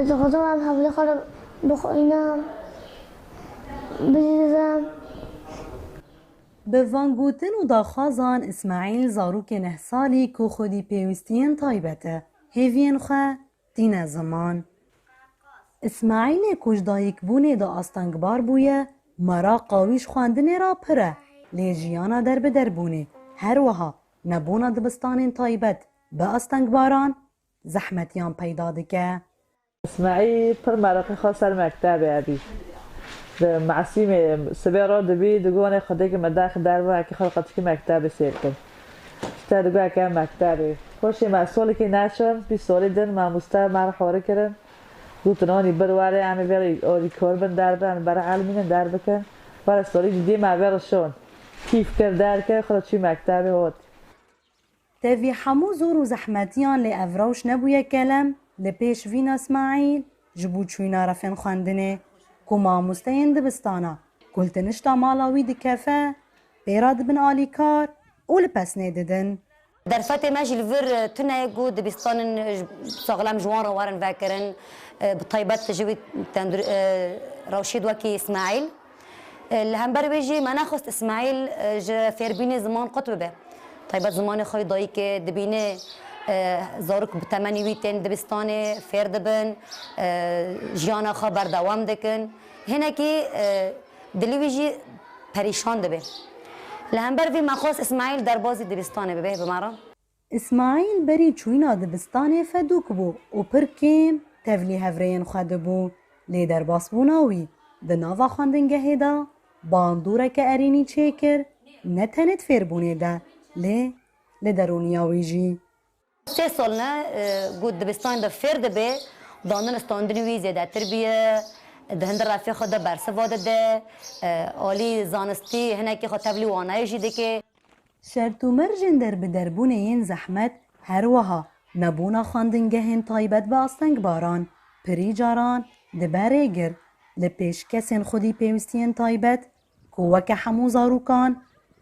دخوازم از حوله خود بخوینم بزیزم. به وانگوتن و داخوازان اسماعیل زاروک 9 سالی که خودی پیوستین تایبته هیوین خواه دین زمان. اسماعیل کجدایک بونه دا آستانگبار بویه مرا قاویش خواندنه را پره لیجیانا در بدر بونه هر وها نبونا دبستان تایبت به آستانگباران زحمتیان پیدا دکه. اسماعیل پر مرقی خواه سر مکتب ابی معصیم سبیرا دبی دگونه خودی که مداخل در و اکی خود قطعی مکتب سیر کن شتا دگو اکی مکتبی خوشی مسئولی که نشون 20 سالی دن ما مستر مرا حواره کرن گوتنانی برواره همه بری آری کار بن در بن برای علمین در بکن برای سالی دیدی ما برشون کیف کرد در که خود چی مکتبی هات تاوی همو زور و زحمتیان لی افراوش نبویه کلم لپیش وین اسماعیل جبو چوینا رفن خواندنه که ماموستین دبستانا کلتنشتا مالاوی دکفه بیراد بن آلی کار و لپس نیددن. درسات ماجي الفر تنا يقود دبستان صغلام جوان روارن فاكرن بطيبات تجوي تندر روشيد وكي اسماعيل الهمبر بيجي ما ناخذ اسماعيل فيربيني زمان قطب به طيبات زمان خوي ضايك دبينه زارك بتمني ويتن دبستان فيردبن جيانا خبر دوام دكن هنا كي دلويجي پریشان دبه لهمبر وی مخواست اسماعیل در بازی دبستانه ببه بمارا اسماعیل بری چوینا دبستانه فدوک بو و پر کم تفلی هفرین خواده بو لی در باس بوناوی ده ناوا خواندنگه هیدا باندوره که ارینی چیکر نتنت فیر بونه ده لی درونیاوی جی 3 سال نه گود دبستان ده فیر دبه داندن استاندنی وی زیده تربیه دهند رفیق خود برسه واده ده آلی زانستی هنه که خود تبلی وانای جیده که شرط و مرجن در بدربونه این زحمت هر وها نبونا خواندنگه هن تایبت به آستنگ باران پری جاران دبره گر لپیش کسین خودی پیوستین تایبت کوک همو زاروکان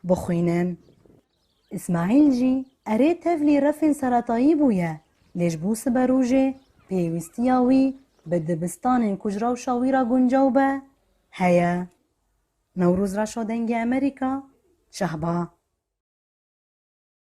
بخوینن. اسماعیل جی اره تفلی رفن سرطایی بویه لیش بوس بروجه پیوستیاوی به دبستان کجرا و شاوی را گنجاو به هیا. نوروز را شدنگ امریکا شهبا